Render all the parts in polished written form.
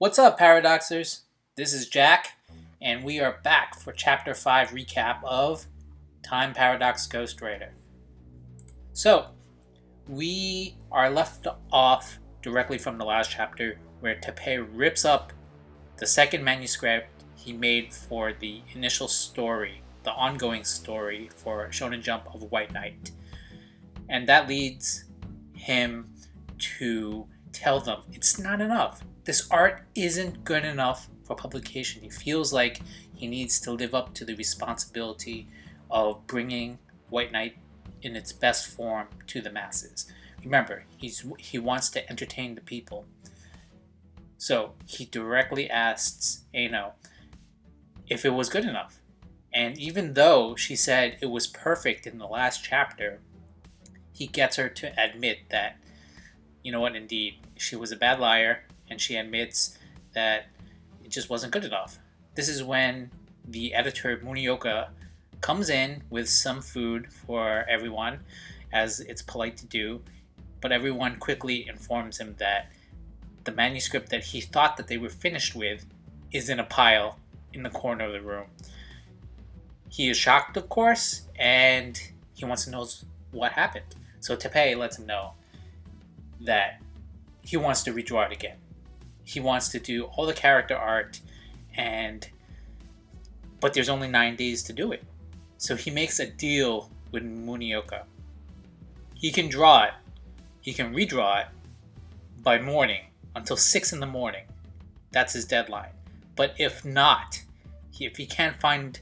What's up, Paradoxers? This is Jack, and we are back for Chapter 5 recap of Time Paradox Ghostwriter. So, we are left off directly from the last chapter where Teppei rips up the second manuscript he made for the initial story, the ongoing story for Shonen Jump of White Knight. And that leads him to tell them it's not enough. This art isn't good enough for publication. He feels like he needs to live up to the responsibility of bringing White Knight in its best form to the masses. Remember, he wants to entertain the people. So he directly asks Aino if it was good enough. And even though she said it was perfect in the last chapter, he gets her to admit that, you know what, indeed, she was a bad liar, and she admits that it just wasn't good enough. This is when the editor, Munioka, comes in with some food for everyone, as it's polite to do, but everyone quickly informs him that the manuscript that he thought that they were finished with is in a pile in the corner of the room. He is shocked, of course, and he wants to know what happened. So Teppei lets him know that he wants to redraw it again. He wants to do all the character art, but there's only 9 days to do it. So he makes a deal with Munioka. He can draw it, he can redraw it by morning, until 6 in the morning. That's his deadline. But if not, if he can't find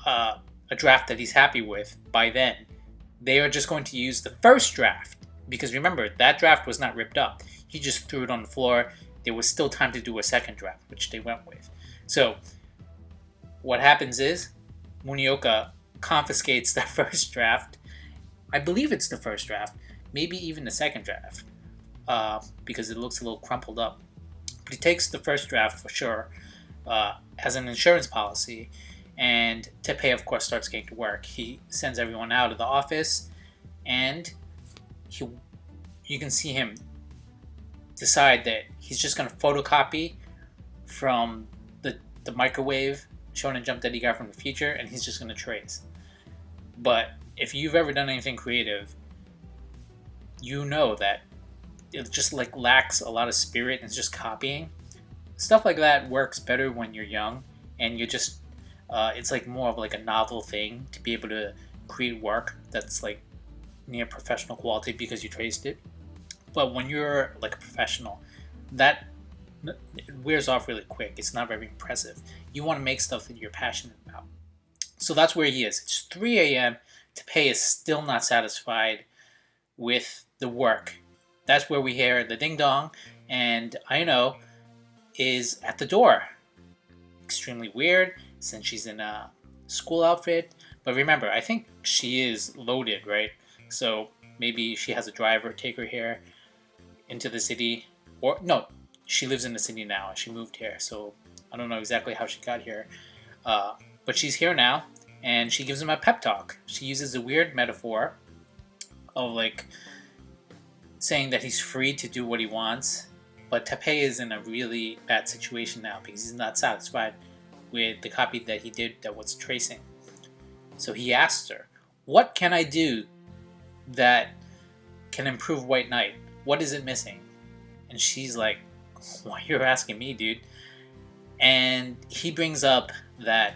a draft that he's happy with by then, they are just going to use the first draft. Because remember, that draft was not ripped up. He just threw it on the floor. There was still time to do a second draft, which they went with. So what happens is Munioka confiscates that first draft. I believe it's the first draft, maybe even the second draft, because it looks a little crumpled up. But he takes the first draft for sure as an insurance policy, and Teppei, of course, starts getting to work. He sends everyone out of the office, and you can see him decide that he's just going to photocopy from the microwave Shonen Jump that he got from the future, and he's just going to trace. But if you've ever done anything creative, you know that it just lacks a lot of spirit and it's just copying. Stuff like that works better when you're young, and you just it's more of a novel thing to be able to create work that's near professional quality because you traced it. But when you're a professional, that it wears off really quick. It's not very impressive. You want to make stuff that you're passionate about. So that's where he is. It's 3 a.m. Teppei is still not satisfied with the work. That's where we hear the ding dong, and Aino is at the door. Extremely weird since she's in a school outfit. But remember, I think she is loaded, right? So maybe she has a driver take her here into the city. Or no, she lives in the city now. She moved here. So I don't know exactly how she got here. But she's here now, and she gives him a pep talk. She uses a weird metaphor of saying that he's free to do what he wants. But Teppei is in a really bad situation now because he's not satisfied with the copy that he did that was tracing. So he asked her, what can I do that can improve White Knight? What is it missing? And she's like, why you're asking me, dude? And he brings up that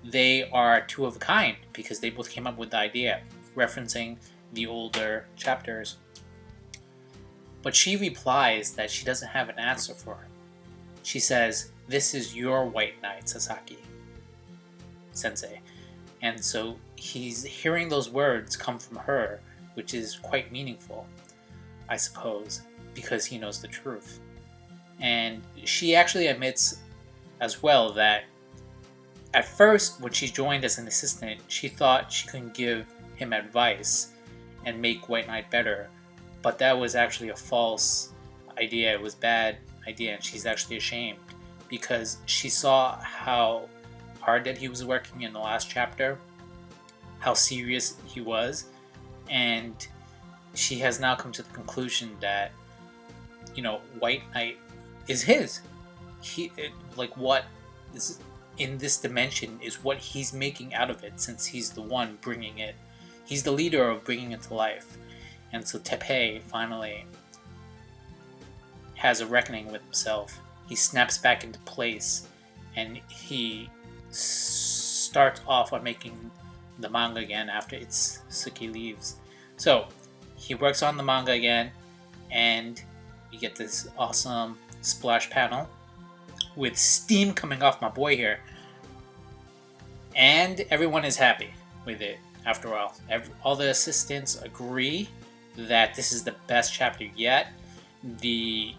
they are two of a kind because they both came up with the idea, referencing the older chapters. But she replies that she doesn't have an answer for him. She says, this is your White Knight, Sasaki Sensei. And so he's hearing those words come from her, which is quite meaningful, I suppose, because he knows the truth. And she actually admits as well that at first, when she joined as an assistant, she thought she could give him advice and make White Knight better, but that was actually a false idea. It was a bad idea, and she's actually ashamed because she saw how hard that he was working in the last chapter, how serious he was, and she has now come to the conclusion that, White Knight is his. what is in this dimension is what he's making out of it, since he's the one bringing it. He's the leader of bringing it to life. And so Teppei finally has a reckoning with himself. He snaps back into place, and he starts off on making the manga again after Itsuki leaves. So he works on the manga again, and you get this awesome splash panel with steam coming off my boy here. And everyone is happy with it after all. All the assistants agree that this is the best chapter yet. The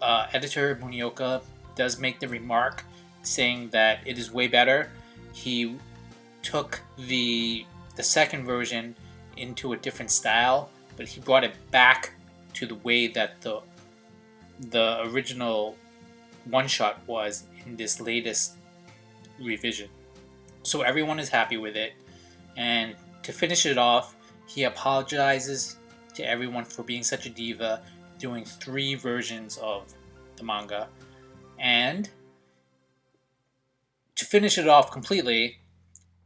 editor, Munioka, does make the remark saying that it is way better. He took the second version into a different style, but he brought it back to the way that the original one-shot was in this latest revision. So everyone is happy with it, and to finish it off, he apologizes to everyone for being such a diva, doing 3 versions of the manga. And to finish it off completely,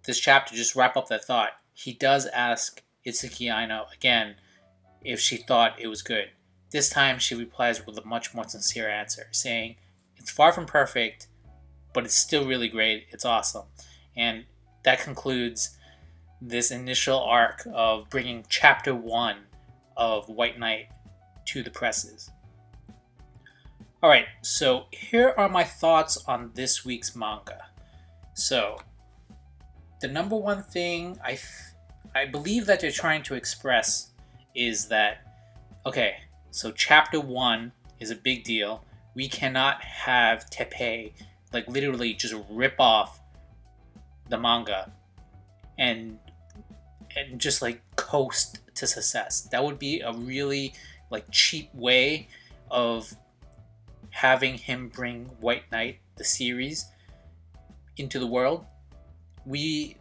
this chapter, just wrap up that thought, he does ask Itsuki Aino again if she thought it was good. This time she replies with a much more sincere answer, saying, "It's far from perfect, but it's still really great. It's awesome." And that concludes this initial arc of bringing chapter 1 of White Knight to the presses. Alright, so here are my thoughts on this week's manga. So, the number one thing I believe that they're trying to express is that, okay, so chapter 1 is a big deal. We cannot have Teppei literally just rip off the manga and just coast to success. That would be a really cheap way of having him bring White Knight, the series, into the world. We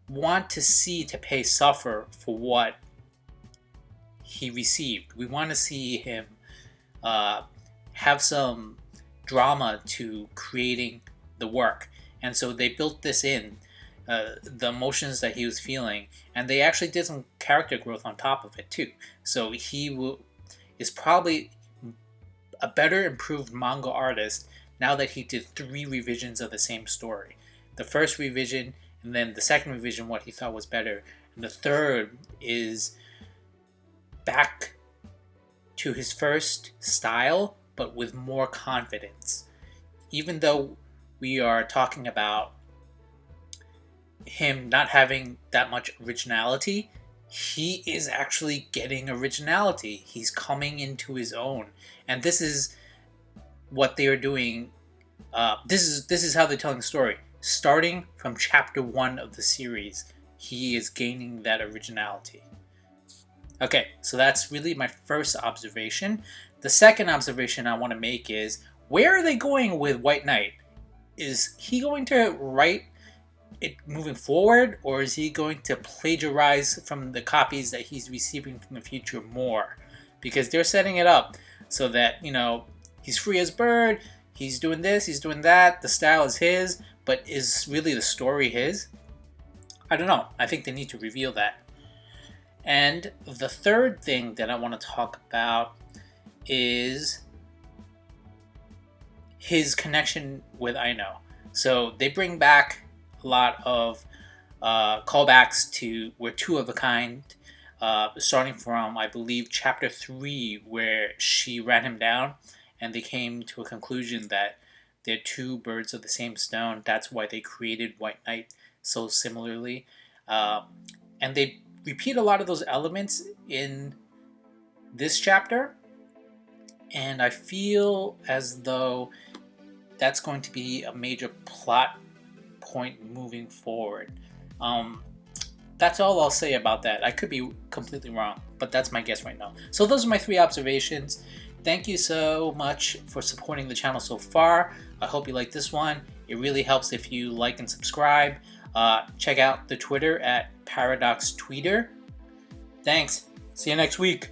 want to see Teppei suffer for what he received. We want to see him have some drama to creating the work. And so they built this in, the emotions that he was feeling, and they actually did some character growth on top of it too. So he is probably a better improved manga artist now that he did 3 revisions of the same story. The first revision, and then the second revision, what he thought was better, and the third is back to his first style, but with more confidence. Even though we are talking about him not having that much originality, he is actually getting originality. He's coming into his own, and this is what they are doing. This is how they're telling the story. Starting from chapter 1 of the series, he is gaining that originality. Okay, so that's really my first observation. The second observation I want to make is, where are they going with White Knight? Is he going to write it moving forward, or is he going to plagiarize from the copies that he's receiving from the future more? Because they're setting it up so that, he's free as a bird, he's doing this, he's doing that, the style is his, but is really the story his? I don't know. I think they need to reveal that. And the third thing that I want to talk about is his connection with Aino. So they bring back a lot of callbacks to We're Two of a Kind, starting from, I believe, chapter 3, where she ran him down, and they came to a conclusion that they're 2 birds of the same stone. That's why they created White Knight so similarly. And they repeat a lot of those elements in this chapter, and I feel as though that's going to be a major plot point moving forward. That's all I'll say about that. I could be completely wrong, but that's my guess right now. So those are my 3 observations. Thank you so much for supporting the channel so far. I hope you like this one. It really helps if you like and subscribe. Check out the Twitter at ParadoxTweeter. Thanks. See you next week.